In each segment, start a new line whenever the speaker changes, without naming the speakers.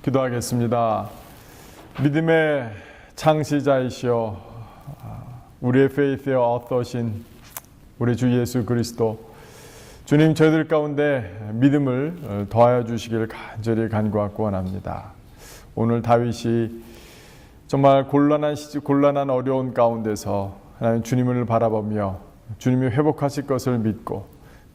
기도하겠습니다. 믿음의 창시자이시여 우리의 페이스의 어떠신 우리 주 예수 그리스도 주님, 저희들 가운데 믿음을 더하여 주시기를 간절히 간구하고 원합니다. 오늘 다윗이 정말 곤란한 어려운 가운데서 하나님 주님을 바라보며 주님이 회복하실 것을 믿고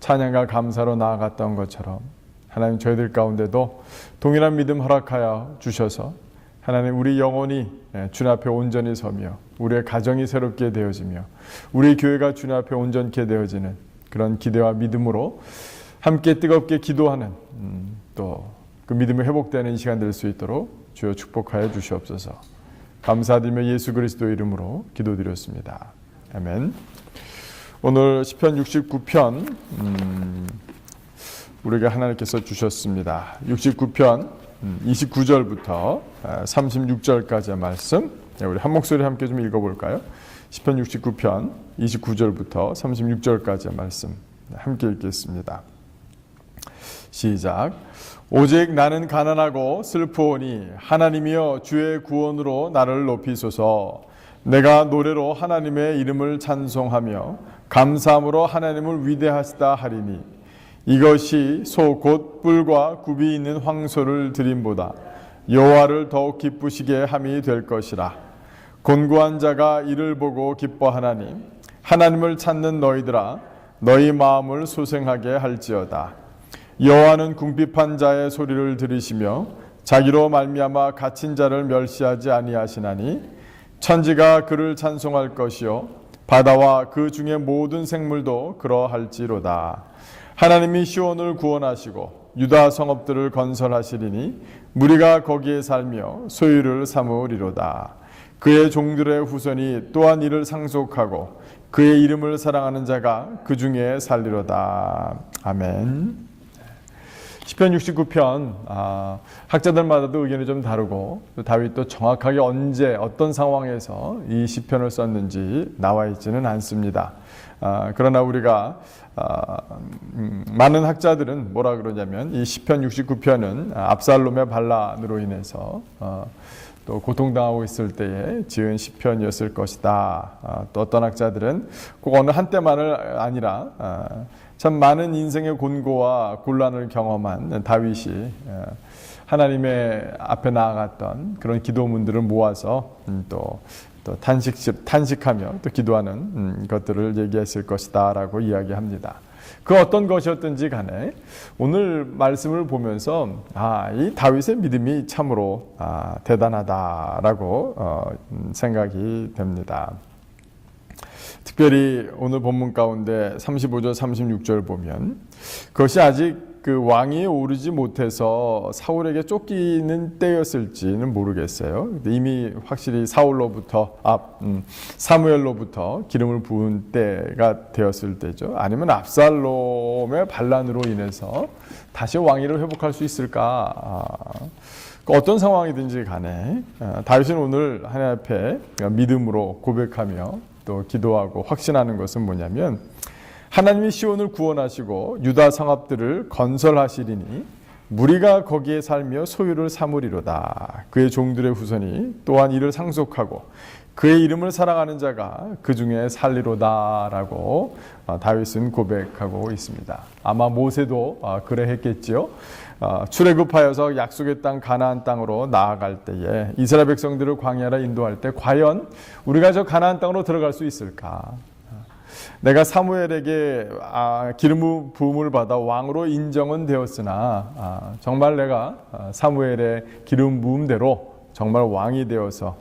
찬양과 감사로 나아갔던 것처럼 하나님, 저희들 가운데도 동일한 믿음 허락하여 주셔서 하나님, 우리 영혼이 주님 앞에 온전히 서며 우리의 가정이 새롭게 되어지며 우리 교회가 주님 앞에 온전케 되어지는 그런 기대와 믿음으로 함께 뜨겁게 기도하는 또 그 믿음이 회복되는 시간 될 수 있도록 주여 축복하여 주시옵소서. 감사드리며 예수 그리스도 이름으로 기도드렸습니다. 아멘. 오늘 시편 69편 우리가 하나님께서 주셨습니다. 69편 29절부터 36절까지의 말씀, 우리 한 목소리 함께 좀 읽어볼까요? 시편 69편 29절부터 36절까지의 말씀 함께 읽겠습니다. 시작. 오직 나는 가난하고 슬프오니 하나님이여 주의 구원으로 나를 높이소서. 내가 노래로 하나님의 이름을 찬송하며 감사함으로 하나님을 위대하시다 하리니 이것이 소 곧 뿔과 굽이 있는 황소를 드림보다 여호와를 더욱 기쁘시게 함이 될 것이라. 곤고한 자가 이를 보고 기뻐하나니 하나님을 찾는 너희들아 너희 마음을 소생하게 할지어다. 여호와는 궁핍한 자의 소리를 들으시며 자기로 말미암아 갇힌 자를 멸시하지 아니하시나니 천지가 그를 찬송할 것이요 바다와 그 중에 모든 생물도 그러할지로다. 하나님이 시온을 구원하시고 유다 성읍들을 건설하시리니 무리가 거기에 살며 소유를 삼으리로다. 그의 종들의 후손이 또한 이를 상속하고 그의 이름을 사랑하는 자가 그 중에 살리로다. 아멘. 시편 69편 학자들마다도 의견이 좀 다르고 또 다윗도 정확하게 언제 어떤 상황에서 이 시편을 썼는지 나와 있지는 않습니다. 그러나 우리가 많은 학자들은 뭐라 그러냐면 이 시편 69편은 압살롬의 반란으로 인해서 또 고통당하고 있을 때에 지은 시편이었을 것이다. 또 어떤 학자들은 꼭 어느 한때만을 아니라 참 많은 인생의 곤고와 곤란을 경험한 다윗이 하나님의 앞에 나아갔던 그런 기도문들을 모아서 또 탄식하며 또 기도하는 것들을 얘기했을 것이다 라고 이야기합니다. 그 어떤 것이었든지 간에 오늘 말씀을 보면서 이 다윗의 믿음이 참으로 대단하다라고 생각이 됩니다. 특별히 오늘 본문 가운데 35절 36절 보면 그것이 아직 그 왕위에 오르지 못해서 사울에게 쫓기는 때였을지는 모르겠어요. 이미 확실히 사무엘로부터 기름을 부은 때가 되었을 때죠. 아니면 압살롬의 반란으로 인해서 다시 왕위를 회복할 수 있을까? 어떤 상황이든지 간에 다윗은 오늘 하나님 앞에 믿음으로 고백하며 또 기도하고 확신하는 것은 뭐냐면 하나님이 시온을 구원하시고 유다 성읍들을 건설하시리니 무리가 거기에 살며 소유를 삼으리로다. 그의 종들의 후손이 또한 이를 상속하고 그의 이름을 사랑하는 자가 그 중에 살리로다 라고 다윗은 고백하고 있습니다. 아마 모세도 그래 했겠지요. 출애굽하여서 약속의 땅 가나안 땅으로 나아갈 때에 이스라엘 백성들을 광야로 인도할 때 과연 우리가 저 가나안 땅으로 들어갈 수 있을까? 내가 사무엘에게 기름 부음을 받아 왕으로 인정은 되었으나 정말 내가 사무엘의 기름 부음대로 정말 왕이 되어서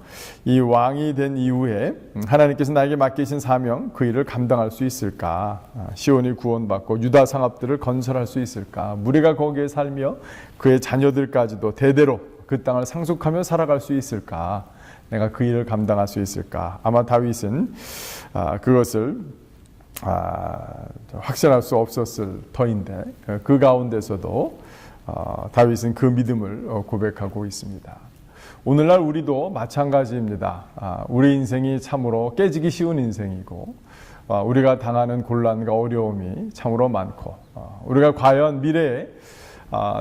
이 왕이 된 이후에 하나님께서 나에게 맡기신 사명 그 일을 감당할 수 있을까? 시온이 구원받고 유다 성읍들을 건설할 수 있을까? 무리가 거기에 살며 그의 자녀들까지도 대대로 그 땅을 상속하며 살아갈 수 있을까? 내가 그 일을 감당할 수 있을까? 아마 다윗은 그것을 확신할 수 없었을 터인데 그 가운데서도 다윗은 그 믿음을 고백하고 있습니다. 오늘날 우리도 마찬가지입니다. 우리 인생이 참으로 깨지기 쉬운 인생이고 우리가 당하는 곤란과 어려움이 참으로 많고 우리가 과연 미래에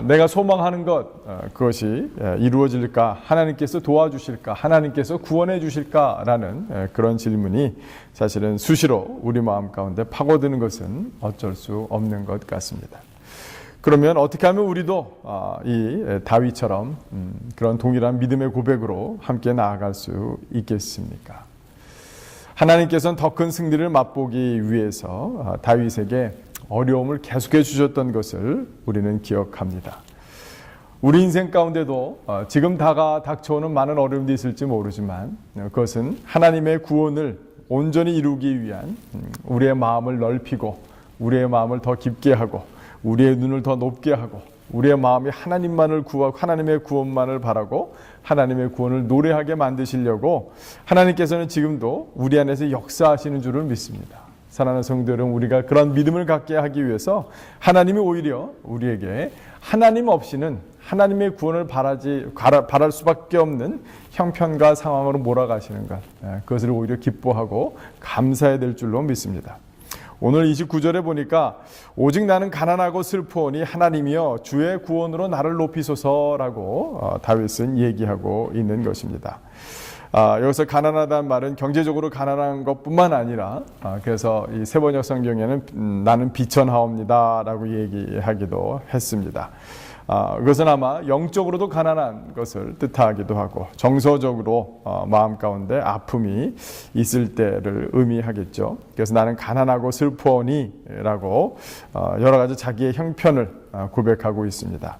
내가 소망하는 것 그것이 이루어질까? 하나님께서 도와주실까? 하나님께서 구원해 주실까라는 그런 질문이 사실은 수시로 우리 마음 가운데 파고드는 것은 어쩔 수 없는 것 같습니다. 그러면 어떻게 하면 우리도 이 다윗처럼 그런 동일한 믿음의 고백으로 함께 나아갈 수 있겠습니까? 하나님께서는 더 큰 승리를 맛보기 위해서 다윗에게 어려움을 계속해 주셨던 것을 우리는 기억합니다. 우리 인생 가운데도 지금 닥쳐오는 많은 어려움도 있을지 모르지만 그것은 하나님의 구원을 온전히 이루기 위한 우리의 마음을 넓히고 우리의 마음을 더 깊게 하고 우리의 눈을 더 높게 하고 우리의 마음이 하나님만을 구하고 하나님의 구원만을 바라고 하나님의 구원을 노래하게 만드시려고 하나님께서는 지금도 우리 안에서 역사하시는 줄을 믿습니다. 사랑하는 성도 여러분, 우리가 그런 믿음을 갖게 하기 위해서 하나님이 오히려 우리에게 하나님 없이는 하나님의 구원을 바랄 수밖에 없는 형편과 상황으로 몰아가시는 것, 그것을 오히려 기뻐하고 감사해야 될 줄로 믿습니다. 오늘 29절에 보니까 오직 나는 가난하고 슬퍼오니 하나님이여 주의 구원으로 나를 높이소서라고 다윗은 얘기하고 있는 것입니다. 여기서 가난하다는 말은 경제적으로 가난한 것뿐만 아니라 그래서 이 세번역 성경에는 나는 비천하옵니다라고 얘기하기도 했습니다. 그것은 아마 영적으로도 가난한 것을 뜻하기도 하고 정서적으로 마음 가운데 아픔이 있을 때를 의미하겠죠. 그래서 나는 가난하고 슬퍼오니 라고 여러 가지 자기의 형편을 고백하고 있습니다.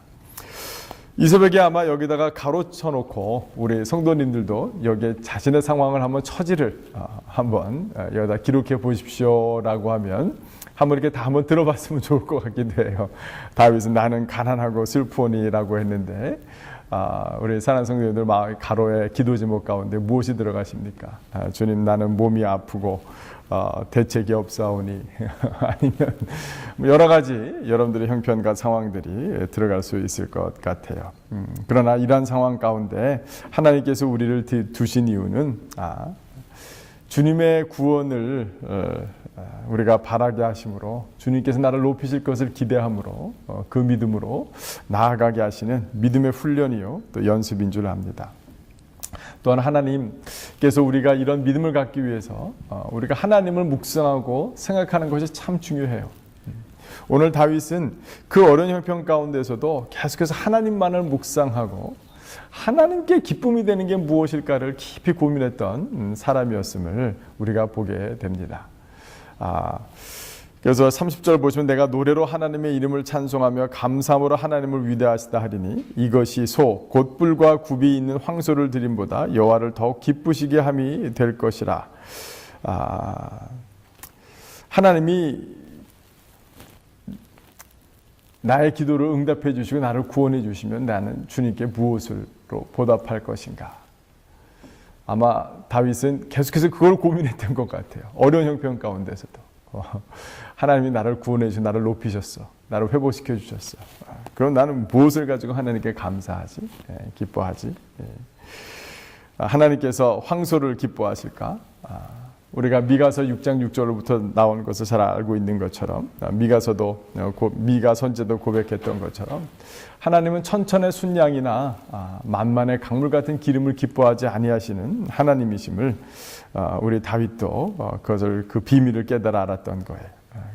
이 새벽에 아마 여기다가 가로쳐 놓고 우리 성도님들도 여기에 자신의 상황을 한번 처지를 한번 여기다 기록해 보십시오라고 하면 한번 이렇게 다 한번 들어봤으면 좋을 것 같기도 해요. 다윗은 나는 가난하고 슬프오니라고 했는데 우리 사랑하는 성도님들 마음 가로에 기도 제목 가운데 무엇이 들어가십니까? 주님 나는 몸이 아프고 대책이 없사오니 아니면 여러 가지 여러분들의 형편과 상황들이 들어갈 수 있을 것 같아요. 그러나 이러한 상황 가운데 하나님께서 우리를 두신 이유는 주님의 구원을 우리가 바라게 하심으로 주님께서 나를 높이실 것을 기대함으로 그 믿음으로 나아가게 하시는 믿음의 훈련이요 또 연습인 줄 압니다. 또한 하나님께서 우리가 이런 믿음을 갖기 위해서 우리가 하나님을 묵상하고 생각하는 것이 참 중요해요. 오늘 다윗은 그 어려운 형편 가운데서도 계속해서 하나님만을 묵상하고 하나님께 기쁨이 되는 게 무엇일까를 깊이 고민했던 사람이었음을 우리가 보게 됩니다. 그래서 30절 보시면 내가 노래로 하나님의 이름을 찬송하며 감사함으로 하나님을 위대하시다 하리니 이것이 소 곧 뿔과 굽이 있는 황소를 드림보다 여호와를 더욱 기쁘시게 함이 될 것이라. 하나님이 나의 기도를 응답해 주시고 나를 구원해 주시면 나는 주님께 무엇으로 보답할 것인가. 아마 다윗은 계속해서 그걸 고민했던 것 같아요. 어려운 형편 가운데서도 하나님이 나를 구원해 주시고 나를 높이셨어. 나를 회복시켜 주셨어. 그럼 나는 무엇을 가지고 하나님께 감사하지? 기뻐하지? 하나님께서 황소를 기뻐하실까? 우리가 미가서 6장 6절로부터 나온 것을 잘 알고 있는 것처럼 미가 선지자도 고백했던 것처럼 하나님은 천천의 순양이나 만만의 강물 같은 기름을 기뻐하지 아니하시는 하나님이심을 우리 다윗도 그것을 그 비밀을 깨달아 알았던 거예요.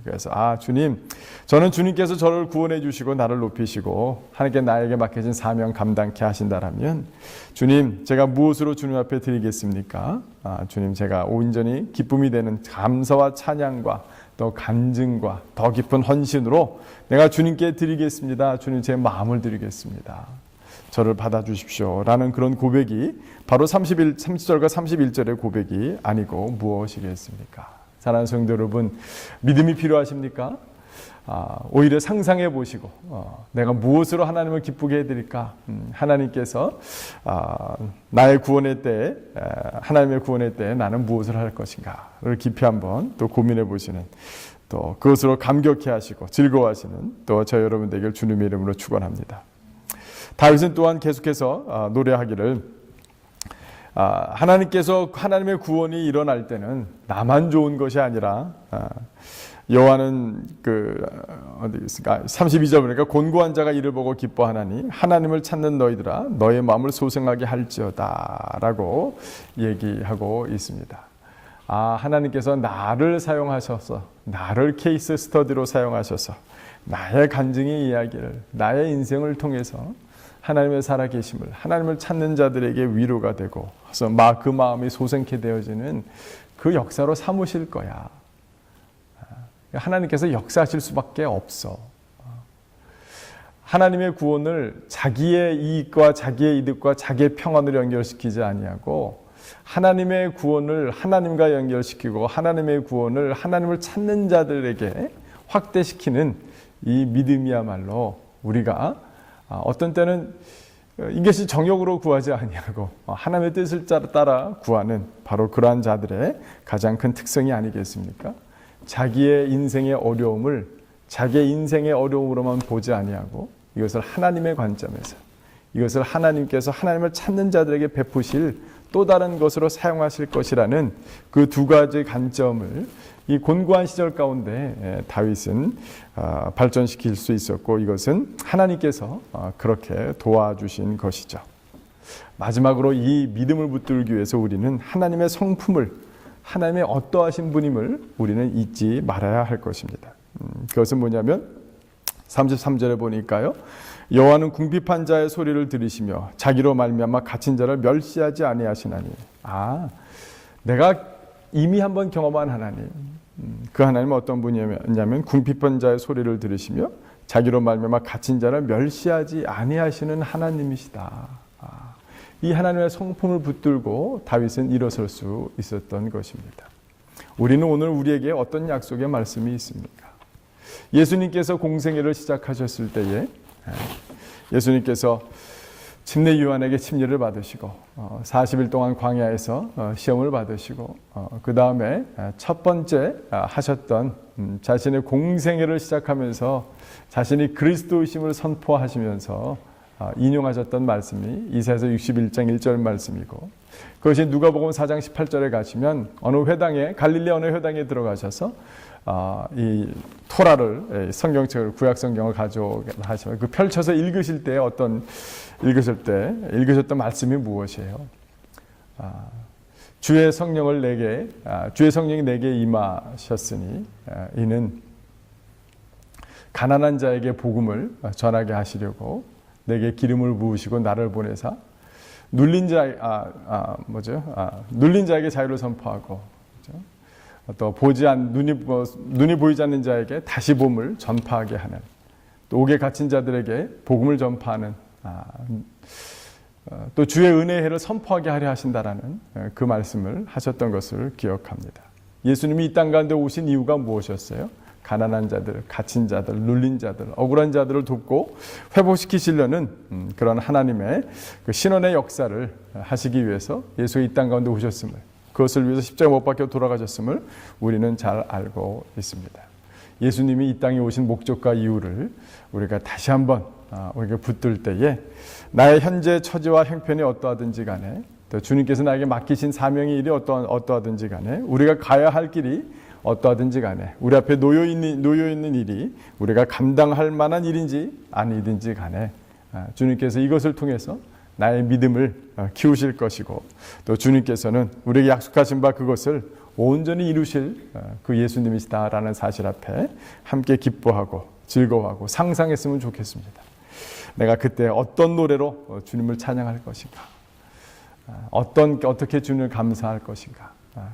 그래서 주님, 저는 주님께서 저를 구원해 주시고 나를 높이시고 하나님께 나에게 맡겨진 사명 감당케 하신다라면 주님, 제가 무엇으로 주님 앞에 드리겠습니까? 주님, 제가 온전히 기쁨이 되는 감사와 찬양과 또 간증과 더 깊은 헌신으로 내가 주님께 드리겠습니다. 주님, 제 마음을 드리겠습니다. 저를 받아주십시오 라는 그런 고백이 바로 30절과 31절의 고백이 아니고 무엇이겠습니까? 사랑하는 성도 여러분, 믿음이 필요하십니까? 오히려 상상해 보시고 내가 무엇으로 하나님을 기쁘게 해드릴까? 하나님께서 나의 구원의 때에 하나님의 구원의 때에 나는 무엇을 할 것인가를 깊이 한번 또 고민해 보시는 또 그것으로 감격해 하시고 즐거워하시는 또 저 여러분 되길 주님의 이름으로 축원합니다. 다윗은 또한 계속해서 노래하기를 하나님께서 하나님의 구원이 일어날 때는 나만 좋은 것이 아니라 여호와는 어디 있을까? 32절 보니까 곤고한 자가 이를 보고 기뻐하나니 하나님을 찾는 너희들아 너의 마음을 소생하게 할지어다라고 얘기하고 있습니다. 하나님께서 나를 사용하셔서 나를 케이스 스터디로 사용하셔서 나의 간증의 이야기를 나의 인생을 통해서 하나님의 살아계심을 하나님을 찾는 자들에게 위로가 되고 그래서 그 마음이 소생케 되어지는 그 역사로 삼으실 거야. 하나님께서 역사하실 수밖에 없어. 하나님의 구원을 자기의 이익과 자기의 이득과 자기의 평안으로 연결시키지 아니하고 하나님의 구원을 하나님과 연결시키고 하나님의 구원을 하나님을 찾는 자들에게 확대시키는 이 믿음이야말로 우리가 어떤 때는 이것이 정욕으로 구하지 아니하고 하나님의 뜻을 따라 구하는 바로 그러한 자들의 가장 큰 특성이 아니겠습니까? 자기의 인생의 어려움을 자기의 인생의 어려움으로만 보지 아니하고 이것을 하나님의 관점에서 이것을 하나님께서 하나님을 찾는 자들에게 베푸실 또 다른 것으로 사용하실 것이라는 그 두 가지 관점을 이 곤고한 시절 가운데 다윗은 발전시킬 수 있었고 이것은 하나님께서 그렇게 도와주신 것이죠. 마지막으로 이 믿음을 붙들기 위해서 우리는 하나님의 성품을 하나님의 어떠하신 분임을 우리는 잊지 말아야 할 것입니다. 그것은 뭐냐면 33절에 보니까요. 여호와는 궁핍한 자의 소리를 들으시며 자기로 말미암아 갇힌 자를 멸시하지 아니하시나니. 내가 이미 한번 경험한 하나님. 그 하나님은 어떤 분이냐면 궁핍한 자의 소리를 들으시며 자기로 말미암아 갇힌 자를 멸시하지 아니하시는 하나님이시다. 이 하나님의 성품을 붙들고 다윗은 일어설 수 있었던 것입니다. 우리는 오늘 우리에게 어떤 약속의 말씀이 있습니까? 예수님께서 공생애를 시작하셨을 때에 예수님께서 침례 요한에게 침례를 받으시고 40일 동안 광야에서 시험을 받으시고 그 다음에 첫 번째 하셨던 자신의 공생애를 시작하면서 자신이 그리스도이심을 선포하시면서 인용하셨던 말씀이 이사야서 61장 1절 말씀이고 그것이 누가복음 4장 18절에 가시면 어느 회당에 갈릴리 어느 회당에 들어가셔서 이 토라를 성경책을 구약 성경을 가져가시면 그 펼쳐서 읽으실 때 읽으셨던 말씀이 무엇이에요? 주의 성령이 내게 임하셨으니 이는 가난한 자에게 복음을 전하게 하시려고 내게 기름을 부으시고 나를 보내사 눌린 자에게 자유를 선포하고 또 눈이 보이지 않는 자에게 다시 봄을 전파하게 하는 또 옥에 갇힌 자들에게 복음을 전파하는 또 주의 은혜의 해를 선포하게 하려 하신다라는 그 말씀을 하셨던 것을 기억합니다. 예수님이 이 땅 가운데 오신 이유가 무엇이었어요? 가난한 자들, 갇힌 자들, 눌린 자들, 억울한 자들을 돕고 회복시키시려는 그런 하나님의 그 신원의 역사를 하시기 위해서 예수가 이 땅 가운데 오셨음을 그것을 위해서 십자가 못 박혀 돌아가셨음을 우리는 잘 알고 있습니다. 예수님이 이 땅에 오신 목적과 이유를 우리가 다시 한번 우리가 붙들 때에 나의 현재 처지와 형편이 어떠하든지 간에 또 주님께서 나에게 맡기신 사명의 일이 어떠하든지 간에 우리가 가야 할 길이 어떠하든지 간에 우리 앞에 놓여 있는 일이 우리가 감당할 만한 일인지 아니든지 간에 주님께서 이것을 통해서 나의 믿음을 키우실 것이고 또 주님께서는 우리에게 약속하신 바 그것을 온전히 이루실 그 예수님이시다라는 사실 앞에 함께 기뻐하고 즐거워하고 상상했으면 좋겠습니다. 내가 그때 어떤 노래로 주님을 찬양할 것인가, 어떻게 주님을 감사할 것인가,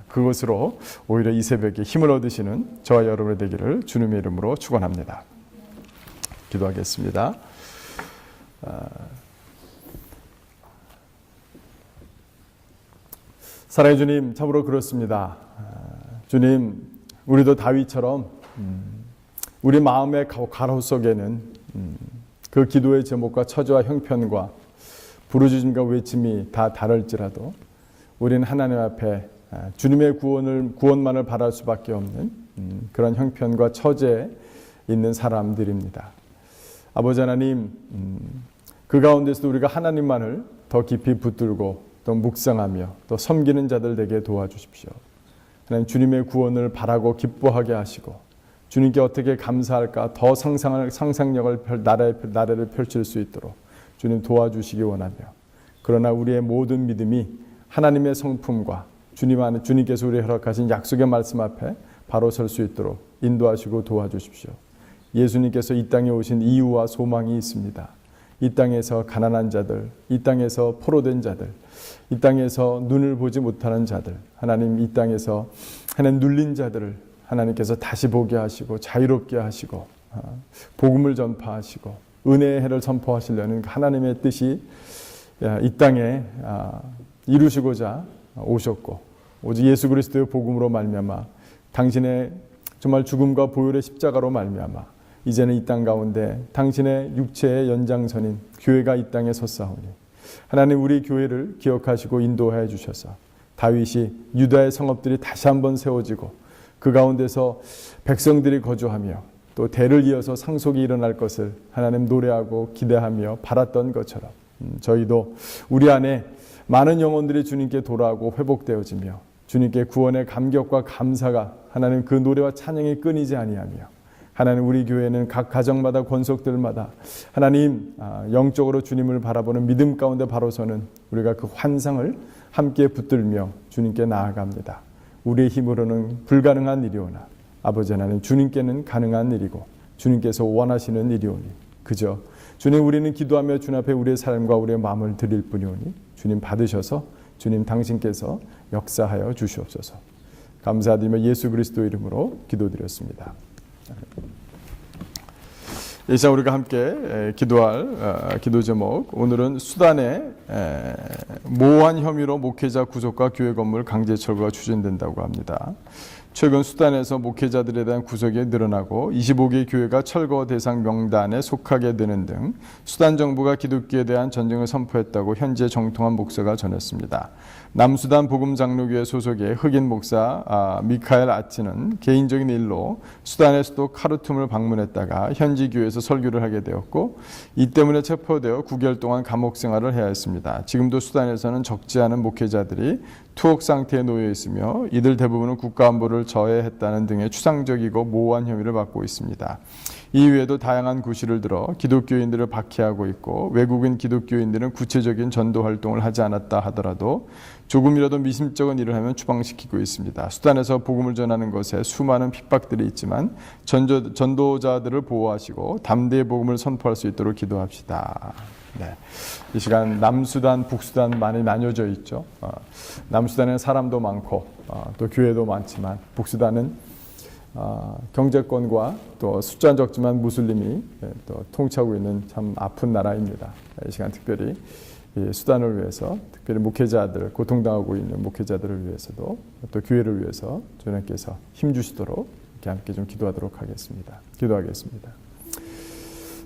그것으로 오히려 이 새벽에 힘을 얻으시는 저와 여러분의 되기를 주님의 이름으로 축원합니다. 기도하겠습니다. 사랑의 주님, 참으로 그렇습니다. 주님, 우리도 다윗처럼 우리 마음의 가로 속에는 그 기도의 제목과 처지와 형편과 부르짖음과 외침이 다 다를지라도 우리는 하나님 앞에 주님의 구원만을 바랄 수밖에 없는 그런 형편과 처지에 있는 사람들입니다. 아버지 하나님, 그 가운데서도 우리가 하나님만을 더 깊이 붙들고 또 묵상하며 또 섬기는 자들 되게 도와주십시오. 하나님, 주님의 구원을 바라고 기뻐하게 하시고 주님께 어떻게 감사할까 더 상상력을 나래를 펼칠 수 있도록 주님 도와주시기 원하며, 그러나 우리의 모든 믿음이 하나님의 성품과 주님께서 우리에게 허락하신 약속의 말씀 앞에 바로 설 수 있도록 인도하시고 도와주십시오. 예수님께서 이 땅에 오신 이유와 소망이 있습니다. 이 땅에서 가난한 자들, 이 땅에서 포로된 자들, 이 땅에서 눈을 보지 못하는 자들, 하나님 이 땅에서 하나님 눌린 자들을 하나님께서 다시 보게 하시고 자유롭게 하시고 복음을 전파하시고 은혜의 해를 선포하시려는 하나님의 뜻이 이 땅에 이루시고자 오셨고, 오직 예수 그리스도의 복음으로 말미암아 당신의 정말 죽음과 보혈의 십자가로 말미암아 이제는 이 땅 가운데 당신의 육체의 연장선인 교회가 이 땅에 섰사오니, 하나님 우리 교회를 기억하시고 인도하여 주셔서 다윗이 유다의 성읍들이 다시 한번 세워지고 그 가운데서 백성들이 거주하며 또 대를 이어서 상속이 일어날 것을 하나님 노래하고 기대하며 바랐던 것처럼 저희도 우리 안에 많은 영혼들이 주님께 돌아오고 회복되어지며 주님께 구원의 감격과 감사가 하나님 그 노래와 찬양이 끊이지 아니하며, 하나님 우리 교회는 각 가정마다 권속들마다 하나님 영적으로 주님을 바라보는 믿음 가운데 바로 서는 우리가 그 환상을 함께 붙들며 주님께 나아갑니다. 우리의 힘으로는 불가능한 일이오나 아버지 하나님 주님께는 가능한 일이고 주님께서 원하시는 일이오니 그저 주님 우리는 기도하며 주님 앞에 우리의 삶과 우리의 마음을 드릴 뿐이오니 주님 받으셔서 주님 당신께서 역사하여 주시옵소서. 감사드리며 예수 그리스도 이름으로 기도드렸습니다. 이 시간 우리가 함께 기도할 기도 제목, 오늘은 수단의 모호한 혐의로 목회자 구속과 교회 건물 강제 철거가 추진된다고 합니다. 최근 수단에서 목회자들에 대한 구속이 늘어나고 25개 교회가 철거 대상 명단에 속하게 되는 등 수단 정부가 기독교에 대한 전쟁을 선포했다고 현재 정통한 목사가 전했습니다. 남수단 복음장로교회 소속의 흑인 목사 미카엘 아치는 개인적인 일로 수단의 수도 카르툼을 방문했다가 현지 교회에서 설교를 하게 되었고, 이 때문에 체포되어 9개월 동안 감옥 생활을 해야 했습니다. 지금도 수단에서는 적지 않은 목회자들이 투옥 상태에 놓여 있으며 이들 대부분은 국가안보를 저해했다는 등의 추상적이고 모호한 혐의를 받고 있습니다. 이외에도 다양한 구실을 들어 기독교인들을 박해하고 있고, 외국인 기독교인들은 구체적인 전도 활동을 하지 않았다 하더라도 조금이라도 미심쩍은 일을 하면 추방시키고 있습니다. 수단에서 복음을 전하는 것에 수많은 핍박들이 있지만 전도자들을 보호하시고 담대히 복음을 선포할 수 있도록 기도합시다. 네. 이 시간 남수단, 북수단 많이 나뉘어져 있죠. 남수단에는 사람도 많고 또 교회도 많지만, 북수단은 경제권과 또 숫자는 적지만 무슬림이 또 통치하고 있는 참 아픈 나라입니다. 이 시간 특별히 이 수단을 위해서, 특별히 목회자들, 고통당하고 있는 목회자들을 위해서도 또 교회를 위해서 주님께서 힘주시도록 이렇게 함께 좀 기도하도록 하겠습니다. 기도하겠습니다.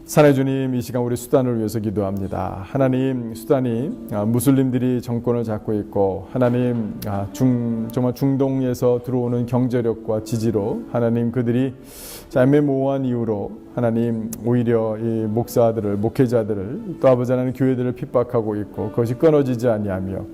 사랑의 주님, 이 시간 우리 수단을 위해서 기도합니다. 하나님, 수단이 무슬림들이 정권을 잡고 있고, 하나님 정말 중동에서 들어오는 경제력과 지지로 하나님 그들이 애매모호한 이유로 하나님 오히려 이 목사들을, 목회자들을, 또 아버지 하나님 교회들을 핍박하고 있고 그것이 끊어지지 아니하며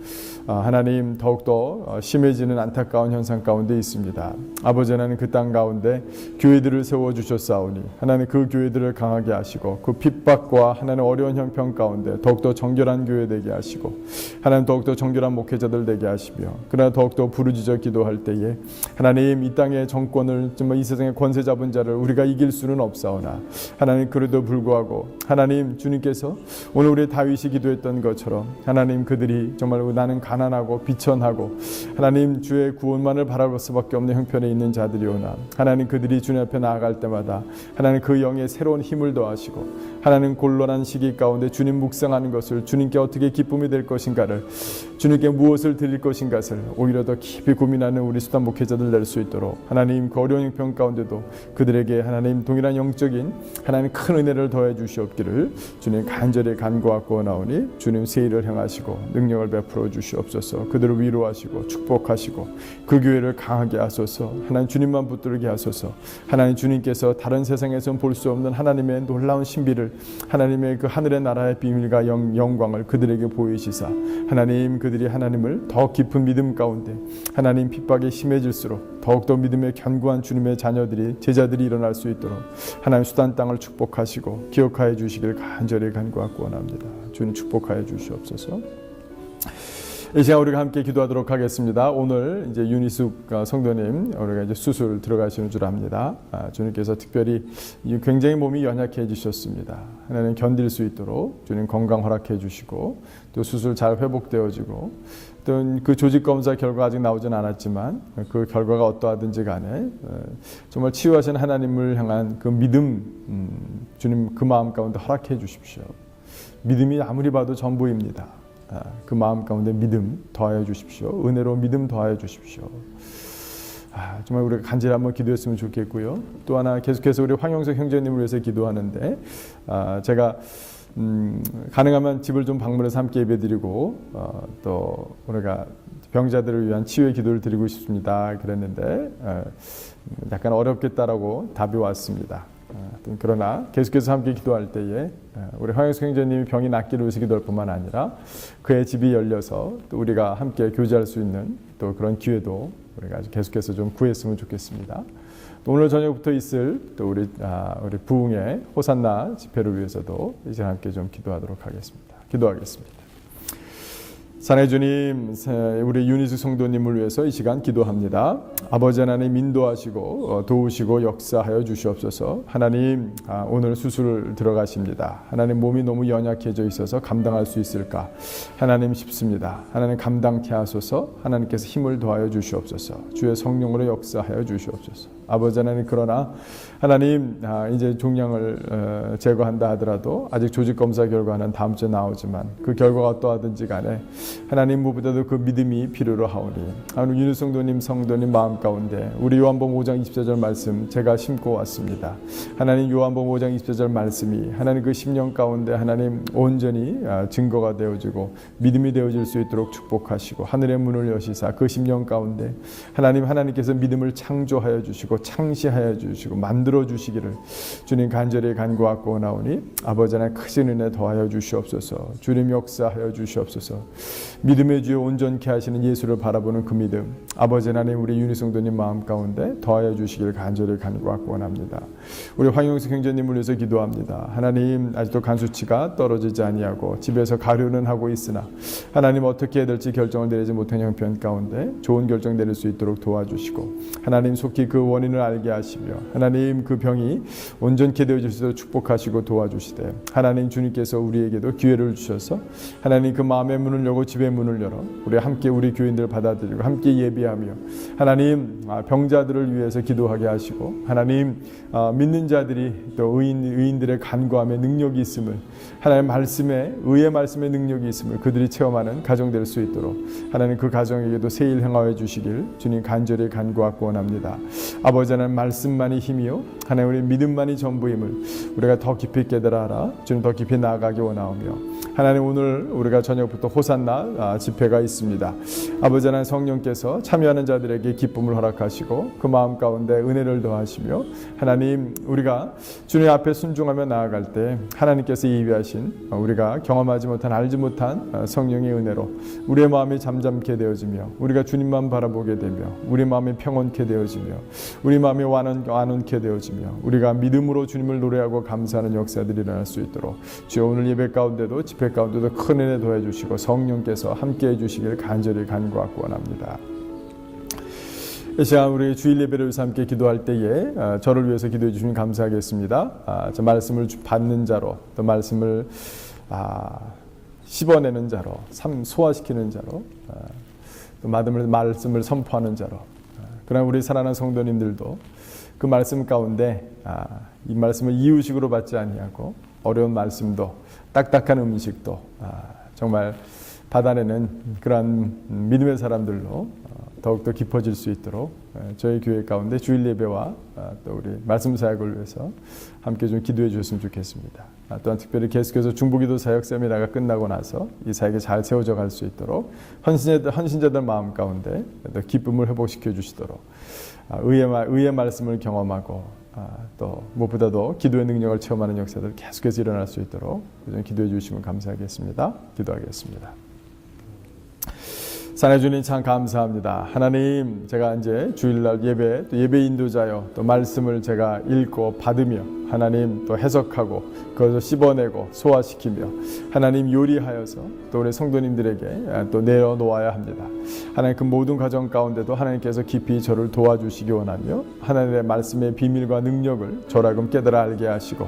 하나님 더욱더 심해지는 안타까운 현상 가운데 있습니다. 아버지 하나님 그 땅 가운데 교회들을 세워주셨사오니 하나님 그 교회들을 강하게 하시고 그 핍박과 하나님 어려운 형편 가운데 더욱더 정결한 교회 되게 하시고 하나님 더욱더 정결한 목회자들 되게 하시며, 그러나 더욱더 부르짖어 기도할 때에 하나님 이 땅의 정권을, 정말 이 세상의 권세 잡은 자를 우리가 이길 수는 없사오나 하나님 그래도 불구하고 하나님 주님께서 오늘 우리 다윗이 기도했던 것처럼 하나님 그들이 정말 나는 가난하고 비천하고 하나님 주의 구원만을 바라볼 수밖에 없는 형편에 있는 자들이오나 하나님 그들이 주님 앞에 나아갈 때마다 하나님 그 영에 새로운 힘을 더하시고 하나님 곤란한 시기 가운데 주님 묵상하는 것을, 주님께 어떻게 기쁨이 될 것인가를, 주님께 무엇을 드릴 것인가를 오히려 더 깊이 고민하는 우리 수단 목회자들 낼 수 있도록 하나님 그 어려운 형편 가운데도 그들에게 하나님 동일한 영적인 하나님 큰 은혜를 더해 주시옵기를 주님 간절히 간구하고 나오니 주님 세일을 행하시고 능력을 베풀어 주시옵소서. 그들을 위로하시고 축복하시고 그 교회를 강하게 하소서. 하나님 주님만 붙들게 하소서. 하나님 주님께서 다른 세상에서는 볼 수 없는 하나님의 놀라운 신비를, 하나님의 그 하늘의 나라의 비밀과 영광을 그들에게 보이시사 하나님 그들이 하나님을 더 깊은 믿음 가운데 하나님 핍박이 심해질수록 더욱더 믿음의 견고한 주님의 자녀들이 제자들이 일어날 수 있도록 하나님 수단 땅을 축복하시고 기억하여 주시길 간절히 간구하고 원합니다. 주님 축복하여 주시옵소서. 이 시간 우리가 함께 기도하도록 하겠습니다. 오늘 이제 윤희숙 성도님 우리가 이제 수술 들어가시는 줄 압니다. 주님께서 특별히 굉장히 몸이 연약해지셨습니다. 하나님 견딜 수 있도록 주님 건강 허락해 주시고 또 수술 잘 회복되어지고 또 그 조직 검사 결과 아직 나오진 않았지만 그 결과가 어떠하든지 간에 정말 치유하신 하나님을 향한 그 믿음 주님 그 마음 가운데 허락해 주십시오. 믿음이 아무리 봐도 전부입니다. 그 마음 가운데 믿음 더하여 주십시오. 은혜로 믿음 더하여 주십시오. 정말 우리가 간절히 한번 기도했으면 좋겠고요. 또 하나 계속해서 우리 황영석 형제님을 위해서 기도하는데 제가 가능하면 집을 좀 방문해서 함께 예배드리고 또 우리가 병자들을 위한 치유의 기도를 드리고 싶습니다. 그랬는데 약간 어렵겠다라고 답이 왔습니다. 그러나 계속해서 함께 기도할 때에 우리 황영석 형제님이 병이 낫기를 위해서 기도할 뿐만 아니라 그의 집이 열려서 또 우리가 함께 교제할 수 있는 또 그런 기회도 우리가 계속해서 좀 구했으면 좋겠습니다. 또 오늘 저녁부터 있을 또 우리 부흥의 호산나 집회를 위해서도 이제 함께 좀 기도하도록 하겠습니다. 기도하겠습니다. 사랑의 주님, 우리 윤희숙 성도님을 위해서 이 시간 기도합니다. 아버지 하나님 인도하시고 도우시고 역사하여 주시옵소서. 하나님 오늘 수술을 들어가십니다. 하나님 몸이 너무 연약해져 있어서 감당할 수 있을까? 하나님 싶습니다. 하나님 감당케 하소서. 하나님께서 힘을 더하여 주시옵소서. 주의 성령으로 역사하여 주시옵소서. 아버지 하나님 그러나 하나님 이제 종양을 제거한다 하더라도 아직 조직 검사 결과는 다음 주에 나오지만 그 결과가 어떠하든지 간에 하나님 무엇보다도 그 믿음이 필요로 하오니 하나님 윤희숙 성도님 마음 가운데 우리 요한복음 5장 24절 말씀 제가 심고 왔습니다. 하나님 요한복음 5장 24절 말씀이 하나님 그 심령 가운데 하나님 온전히 증거가 되어지고 믿음이 되어질 수 있도록 축복하시고 하늘의 문을 여시사 그 심령 가운데 하나님께서 믿음을 창조하여 주시고 창시하여 주시고 만들어 주시기를 주님 간절히 간구하고 원하오니 아버지 하나님 크신 은혜 더하여 주시옵소서. 주님 역사하여 주시옵소서. 믿음의 주여 온전케 하시는 예수를 바라보는 그 믿음 아버지 하나님 우리 윤희성도님 마음 가운데 더하여 주시기를 간절히 간구하고 원합니다. 우리 황영석 형제님을 위해서 기도합니다. 하나님 아직도 간 수치가 떨어지지 아니하고 집에서 가려는 하고 있으나 하나님 어떻게 해야 될지 결정을 내리지 못한 형편 가운데 좋은 결정 내릴 수 있도록 도와주시고 하나님 속히 그 원인을 알게 하시며 하나님 그 병이 온전케 되어질 수 있도록 축복하시고 도와주시되 하나님 주님께서 우리에게도 기회를 주셔서 하나님 그 마음의 문을 열고 집의 문을 열어 우리 함께 우리 교인들 받아들이고 함께 예비하며 하나님 병자들을 위해서 기도하게 하시고 하나님 믿는 자들이 또 의인들의 간구함의 능력이 있음을 하나님 말씀에 의의 말씀의 능력이 있음을 그들이 체험하는 가정 될 수 있도록 하나님 그 가정에게도 세일 행하여 주시길 주님 간절히 간구하고 원합니다. 아버지 하나님 말씀만이 힘이요 하나님 우리 믿음만이 전부임을 우리가 더 깊이 깨달아 알아 주님 더 깊이 나아가기 원하오며 하나님 오늘 우리가 저녁부터 호산나 집회가 있습니다. 아버지 하나님 성령께서 참여하는 자들에게 기쁨을 허락하시고 그 마음 가운데 은혜를 더하시며 하나님 우리가 주님 앞에 순종하며 나아갈 때 하나님께서 예비하신 우리가 경험하지 못한 알지 못한 성령의 은혜로 우리의 마음이 잠잠케 되어지며 우리가 주님만 바라보게 되며 우리 마음이 평온케 되어지며 우리 마음이 완원케 되어지며 우리가 믿음으로 주님을 노래하고 감사하는 역사들이 일어날 수 있도록 주여 오늘 예배 가운데도 집회 가운데도 큰 은혜 더해 주시고 성령께서 함께해 주시길 간절히 간구하고 원합니다. 이 시간 우리 주일 예배를 위해서 함께 기도할 때에 저를 위해서 기도해 주시면 감사하겠습니다. 저 말씀을 받는 자로 또 말씀을 씹어내는 자로 소화시키는 자로 또 말씀을 선포하는 자로 그러나 우리 사랑하는 성도님들도 그 말씀 가운데 이 말씀을 이유식으로 받지 아니하고 어려운 말씀도 딱딱한 음식도 정말 받아내는 그러한 믿음의 사람들로 더욱더 깊어질 수 있도록 저희 교회 가운데 주일 예배와 또 우리 말씀 사역을 위해서 함께 좀 기도해 주셨으면 좋겠습니다. 또한 특별히 계속해서 중보기도 사역 세미나가 끝나고 나서 이 사역이 잘 세워져 갈 수 있도록 헌신자들 마음 가운데 또 기쁨을 회복시켜 주시도록 의의 말씀을 경험하고 또 무엇보다도 기도의 능력을 체험하는 역사들 계속해서 일어날 수 있도록 기도해 주시면 감사하겠습니다. 기도하겠습니다. 사랑해 주님 참 감사합니다. 하나님, 제가 이제 주일날 예배, 또 예배 인도자요, 또 말씀을 제가 읽고 받으며 하나님 또 해석하고 그것을 씹어내고 소화시키며 하나님 요리하여서 또 우리 성도님들에게 또 내어놓아야 합니다. 하나님 그 모든 과정 가운데도 하나님께서 깊이 저를 도와주시기 원하며 하나님의 말씀의 비밀과 능력을 저라금 깨달아 알게 하시고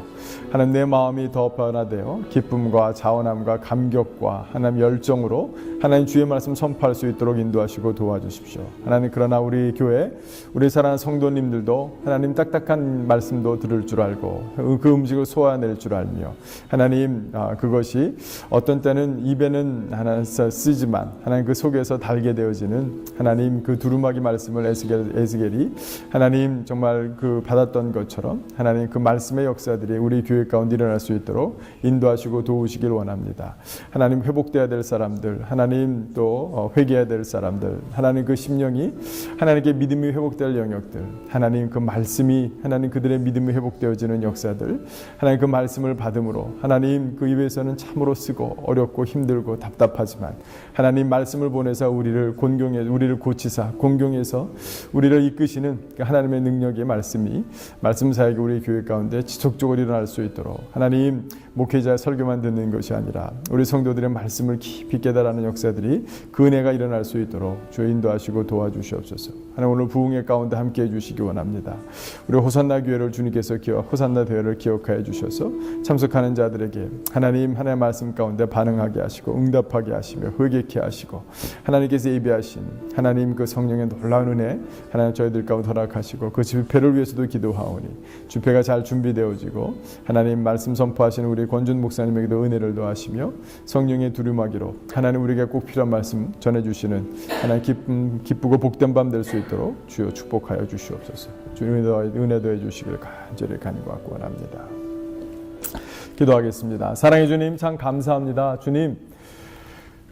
하나님 내 마음이 더 변화되어 기쁨과 자원함과 감격과 하나님 열정으로 하나님 주의 말씀 선포할 수 있도록 인도하시고 도와주십시오. 하나님, 그러나 우리 교회 우리 사랑하는 성도님들도 하나님 딱딱한 말씀도 들을 줄 알고 그 음식을 소화낼 줄 알며 하나님 그것이 어떤 때는 입에는 하나님 쓰지만 하나님 그 속에서 달게 되어지는 하나님 그 두루마기 말씀을 에스겔이 하나님 정말 그 받았던 것처럼 하나님 그 말씀의 역사들이 우리 교회 가운데 일어날 수 있도록 인도하시고 도우시길 원합니다. 하나님, 회복되어야 될 사람들, 하나님 또 회개해야 될 사람들, 하나님 그 심령이 하나님께 믿음이 회복될 영역들, 하나님 그 말씀이 하나님 그들의 믿음이 회복되어지는 역사들, 하나님 그 말씀을 받음으로 하나님 그 입에서는 참으로 쓰고 어렵고 힘들고 답답하지만 하나님 말씀을 보내서 우리를 고치사 공경해서 우리를 이끄시는 하나님의 능력의 말씀이 말씀 사역이 우리 교회 가운데 지속적으로 일어날 수 있도록 하나님, 목회자의 설교만 듣는 것이 아니라 우리 성도들의 말씀을 깊이 깨달아는 역사들이 그 은혜가 일어날 수 있도록 주여 인도하시고 도와주시옵소서. 하나님, 오늘 부흥회 가운데 함께해 주시기 원합니다. 우리 호산나 교회를 주님께서 호산나 대회를 기억하여 주셔서 참석하는 자들에게 하나님의 말씀 가운데 반응하게 하시고 응답하게 하시며 회개케 하시고 하나님께서 예비하신 하나님 그 성령의 놀라운 은혜 하나님 저희들 가운데 허락하시고 그 집회를 위해서도 기도하오니 집회가 잘 준비되어지고 하나님 말씀 선포하시는 우리 권준 목사님에게도 은혜를 더하시며 성령의 두루마기로 하나님 우리에게 꼭 필요한 말씀 전해주시는 하나님 기쁘고 복된 밤 될 수 있도록 주여 축복하여 주시옵소서. 주님 은혜 더해 주시길 간절히 간구하고 원합니다. 기도하겠습니다. 사랑해 주님 참 감사합니다. 주님,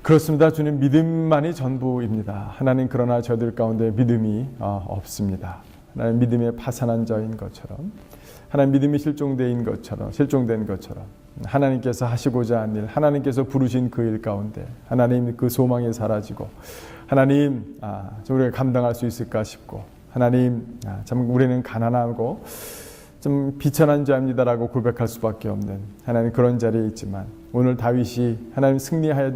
그렇습니다. 주님, 믿음만이 전부입니다. 하나님, 그러나 저들 가운데 믿음이 없습니다. 하나님, 믿음의 파산한 자인 것처럼, 하나님 믿음이 실종된 것처럼 하나님께서 하시고자 한 일, 하나님께서 부르신 그 일 가운데 하나님 그 소망이 사라지고 하나님 우리가 감당할 수 있을까 싶고 하나님 참 우리는 가난하고 좀 비천한 자입니다라고 고백할 수밖에 없는 하나님 그런 자리에 있지만 오늘 다윗이 하나님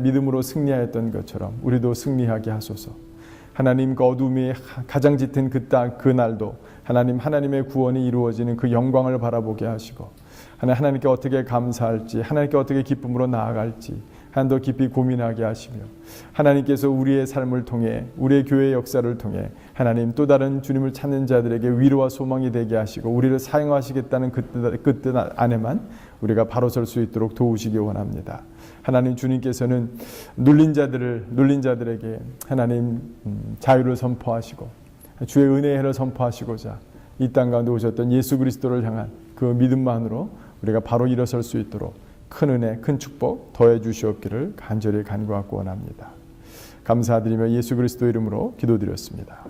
믿음으로 승리하였던 것처럼 우리도 승리하게 하소서. 하나님 그 어둠이 가장 짙은 그 날도 하나님의 구원이 이루어지는 그 영광을 바라보게 하시고 하나님께 어떻게 감사할지 하나님께 어떻게 기쁨으로 나아갈지 더 깊이 고민하게 하시며 하나님께서 우리의 삶을 통해 우리의 교회의 역사를 통해 하나님 또 다른 주님을 찾는 자들에게 위로와 소망이 되게 하시고 우리를 사용하시겠다는 그 뜻 안에만 우리가 바로 설 수 있도록 도우시기 원합니다. 하나님, 주님께서는 눌린 자들에게 하나님 자유를 선포하시고 주의 은혜의 해를 선포하시고자 이 땅 가운데 오셨던 예수 그리스도를 향한 그 믿음만으로 우리가 바로 일어설 수 있도록 큰 은혜, 큰 축복 더해 주시옵기를 간절히 간구하고 원합니다. 감사드리며 예수 그리스도 이름으로 기도드렸습니다.